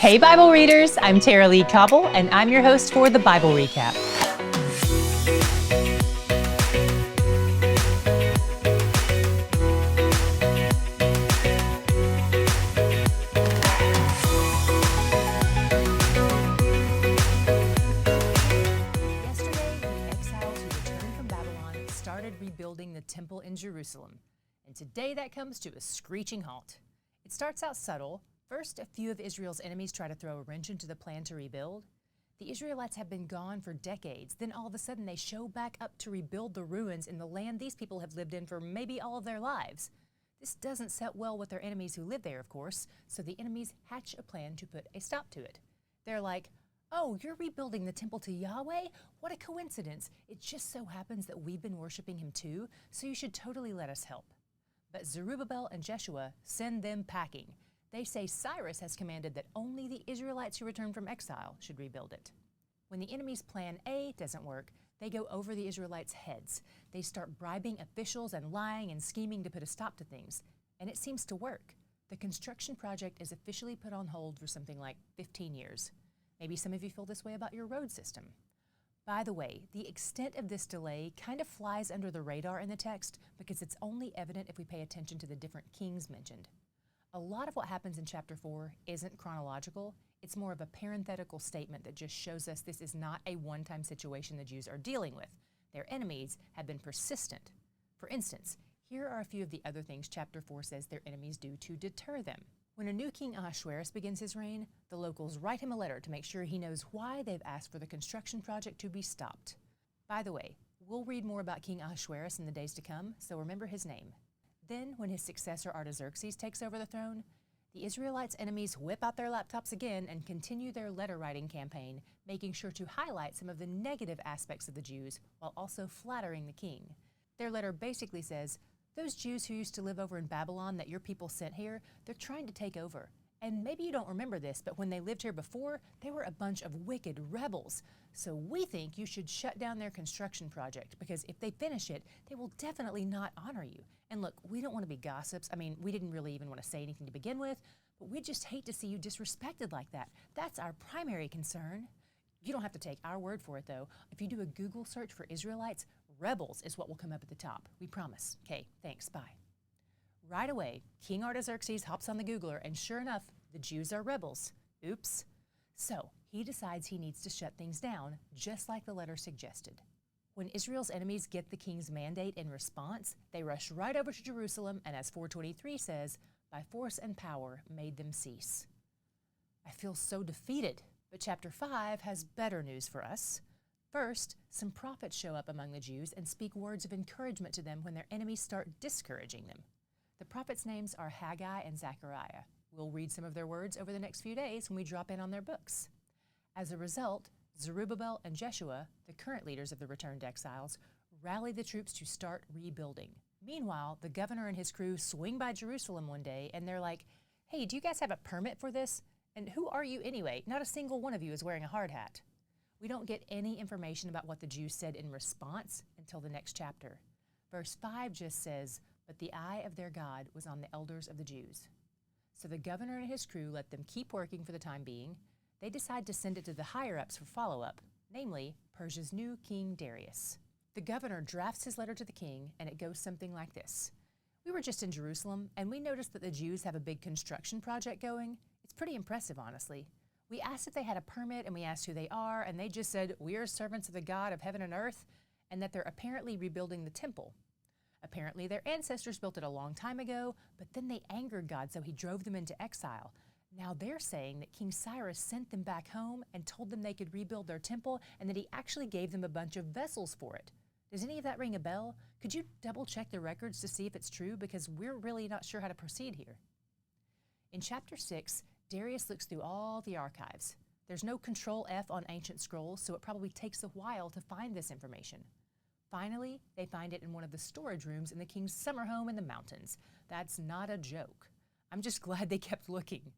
Hey Bible readers, I'm Tara Lee Cobble, and I'm your host for the Bible Recap. Yesterday, the exiles who returned from Babylon started rebuilding the temple in Jerusalem, and today that comes to a screeching halt. It starts out subtle. First, a few of Israel's enemies try to throw a wrench into the plan to rebuild. The Israelites have been gone for decades. Then all of a sudden they show back up to rebuild the ruins in the land these people have lived in for maybe all of their lives. This doesn't set well with their enemies who live there, of course, so the enemies hatch a plan to put a stop to it. They're like, "Oh, you're rebuilding the temple to Yahweh? What a coincidence. It just so happens that we've been worshiping him too, so you should totally let us help." But Zerubbabel and Jeshua send them packing. They say Cyrus has commanded that only the Israelites who return from exile should rebuild it. When the enemy's plan A doesn't work, they go over the Israelites' heads. They start bribing officials and lying and scheming to put a stop to things. And it seems to work. The construction project is officially put on hold for something like 15 years. Maybe some of you feel this way about your road system. By the way, the extent of this delay kind of flies under the radar in the text because it's only evident if we pay attention to the different kings mentioned. A lot of what happens in chapter 4 isn't chronological. It's more of a parenthetical statement that just shows us this is not a one-time situation the Jews are dealing with. Their enemies have been persistent. For instance, here are a few of the other things chapter 4 says their enemies do to deter them. When a new king Ahasuerus begins his reign, the locals write him a letter to make sure he knows why they've asked for the construction project to be stopped. By the way, we'll read more about King Ahasuerus in the days to come, so remember his name. Then, when his successor Artaxerxes takes over the throne, the Israelites' enemies whip out their laptops again and continue their letter-writing campaign, making sure to highlight some of the negative aspects of the Jews while also flattering the king. Their letter basically says, "Those Jews who used to live over in Babylon that your people sent here, they're trying to take over. And maybe you don't remember this, but when they lived here before, they were a bunch of wicked rebels. So we think you should shut down their construction project, because if they finish it, they will definitely not honor you. And look, we don't want to be gossips. I mean, we didn't really even want to say anything to begin with, but we just hate to see you disrespected like that. That's our primary concern." You don't have to take our word for it, though. If you do a Google search for Israelites, rebels is what will come up at the top. We promise. Okay, thanks, bye. Right away, King Artaxerxes hops on the Googler, and sure enough, the Jews are rebels. Oops. So he decides he needs to shut things down, just like the letter suggested. When Israel's enemies get the king's mandate in response, they rush right over to Jerusalem, and as 423 says, by force and power made them cease. I feel so defeated, but chapter 5 has better news for us. First, some prophets show up among the Jews and speak words of encouragement to them when their enemies start discouraging them. The prophets' names are Haggai and Zechariah. We'll read some of their words over the next few days when we drop in on their books. As a result, Zerubbabel and Jeshua, the current leaders of the returned exiles, rally the troops to start rebuilding. Meanwhile, the governor and his crew swing by Jerusalem one day, and they're like, "Hey, do you guys have a permit for this? And who are you anyway? Not a single one of you is wearing a hard hat." We don't get any information about what the Jews said in response until the next chapter. Verse 5 just says, "But the eye of their God was on the elders of the Jews." So the governor and his crew let them keep working for the time being. They decide to send it to the higher-ups for follow-up, namely Persia's new king Darius. The governor drafts his letter to the king, and it goes something like this. "We were just in Jerusalem, and we noticed that the Jews have a big construction project going. It's pretty impressive, honestly. We asked if they had a permit, and we asked who they are, and they just said, 'We are servants of the God of heaven and earth,' and that they're apparently rebuilding the temple. Apparently their ancestors built it a long time ago, but then they angered God, so he drove them into exile. Now they're saying that King Cyrus sent them back home and told them they could rebuild their temple, and that he actually gave them a bunch of vessels for it. Does any of that ring a bell? Could you double check the records to see if it's true, because we're really not sure how to proceed here." In chapter 6, Darius looks through all the archives. There's no Control F on ancient scrolls, so it probably takes a while to find this information. Finally, they find it in one of the storage rooms in the king's summer home in the mountains. That's not a joke. I'm just glad they kept looking.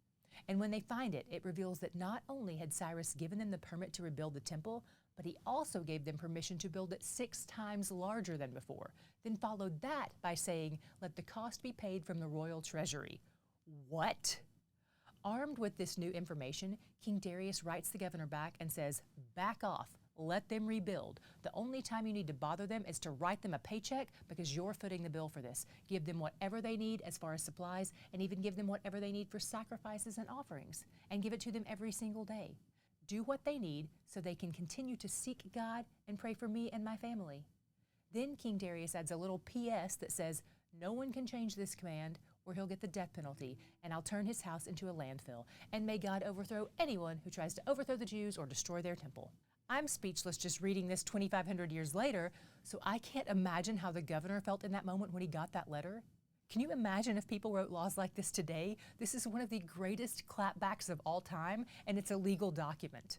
And when they find it, it reveals that not only had Cyrus given them the permit to rebuild the temple, but he also gave them permission to build it 6 times larger than before, then followed that by saying, "Let the cost be paid from the royal treasury." What? Armed with this new information, King Darius writes the governor back and says, back off, let them rebuild. The only time you need to bother them is to write them a paycheck because you're footing the bill for this. Give them whatever they need as far as supplies, and even give them whatever they need for sacrifices and offerings, and give it to them every single day. Do what they need so they can continue to seek God and pray for me and my family. Then King Darius adds a little PS that says, no one can change this command or he'll get the death penalty, and I'll turn his house into a landfill, and may God overthrow anyone who tries to overthrow the Jews or destroy their temple. I'm speechless just reading this 2,500 years later, so I can't imagine how the governor felt in that moment when he got that letter. Can you imagine if people wrote laws like this today? This is one of the greatest clapbacks of all time, and it's a legal document.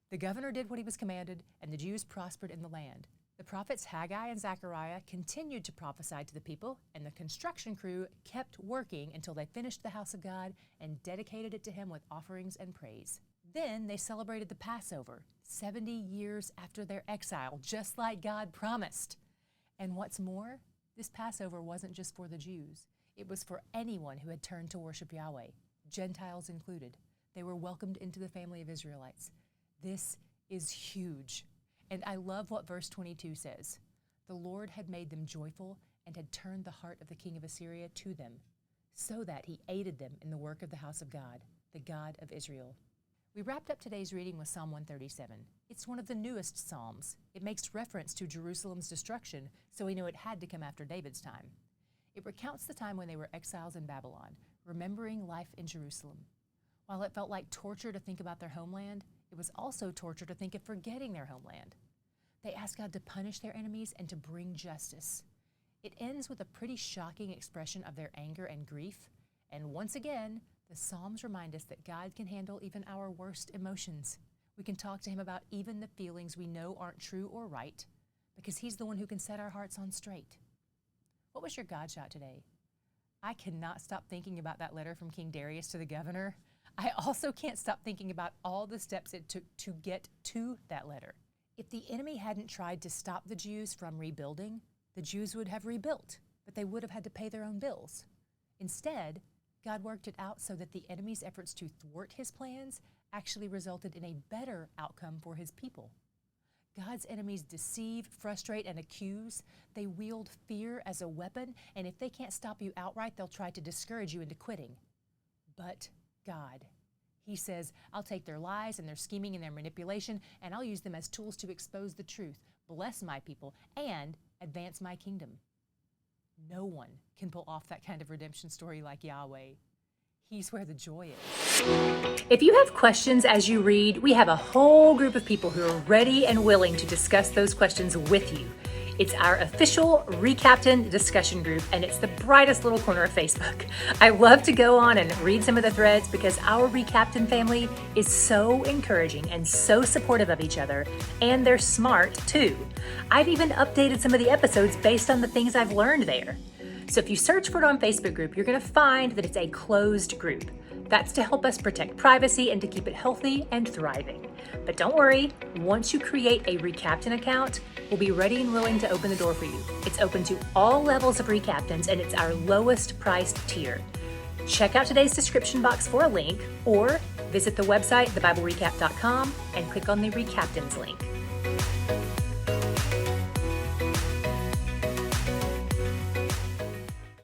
The governor did what he was commanded, and the Jews prospered in the land. The prophets Haggai and Zechariah continued to prophesy to the people, and the construction crew kept working until they finished the house of God and dedicated it to him with offerings and praise. Then they celebrated the Passover, 70 years after their exile, just like God promised. And what's more, this Passover wasn't just for the Jews. It was for anyone who had turned to worship Yahweh, Gentiles included. They were welcomed into the family of Israelites. This is huge. And I love what verse 22 says. The Lord had made them joyful and had turned the heart of the king of Assyria to them, so that he aided them in the work of the house of God, the God of Israel. We wrapped up today's reading with Psalm 137. It's one of the newest Psalms. It makes reference to Jerusalem's destruction, so we know it had to come after David's time. It recounts the time when they were exiles in Babylon, remembering life in Jerusalem. While it felt like torture to think about their homeland, it was also torture to think of forgetting their homeland. They asked God to punish their enemies and to bring justice. It ends with a pretty shocking expression of their anger and grief. And once again, the Psalms remind us that God can handle even our worst emotions. We can talk to him about even the feelings we know aren't true or right, because he's the one who can set our hearts on straight. What was your God shot today? I cannot stop thinking about that letter from King Darius to the governor. I also can't stop thinking about all the steps it took to get to that letter. If the enemy hadn't tried to stop the Jews from rebuilding, the Jews would have rebuilt, but they would have had to pay their own bills. Instead, God worked it out so that the enemy's efforts to thwart his plans actually resulted in a better outcome for his people. God's enemies deceive, frustrate, and accuse. They wield fear as a weapon, and if they can't stop you outright, they'll try to discourage you into quitting. But God, he says, I'll take their lies and their scheming and their manipulation, and I'll use them as tools to expose the truth, bless my people, and advance my kingdom. No one can pull off that kind of redemption story like Yahweh. He's where the joy is. If you have questions as you read, we have a whole group of people who are ready and willing to discuss those questions with you. It's our official Recaptain discussion group, and it's the brightest little corner of Facebook. I love to go on and read some of the threads because our Recaptain family is so encouraging and so supportive of each other, and they're smart too. I've even updated some of the episodes based on the things I've learned there. So if you search for it on Facebook group, you're going to find that it's a closed group. That's to help us protect privacy and to keep it healthy and thriving. But don't worry, once you create a Recaptain account, we'll be ready and willing to open the door for you. It's open to all levels of Recaptains, and it's our lowest priced tier. Check out today's description box for a link, or visit the website, thebiblerecap.com, and click on the Recaptains link.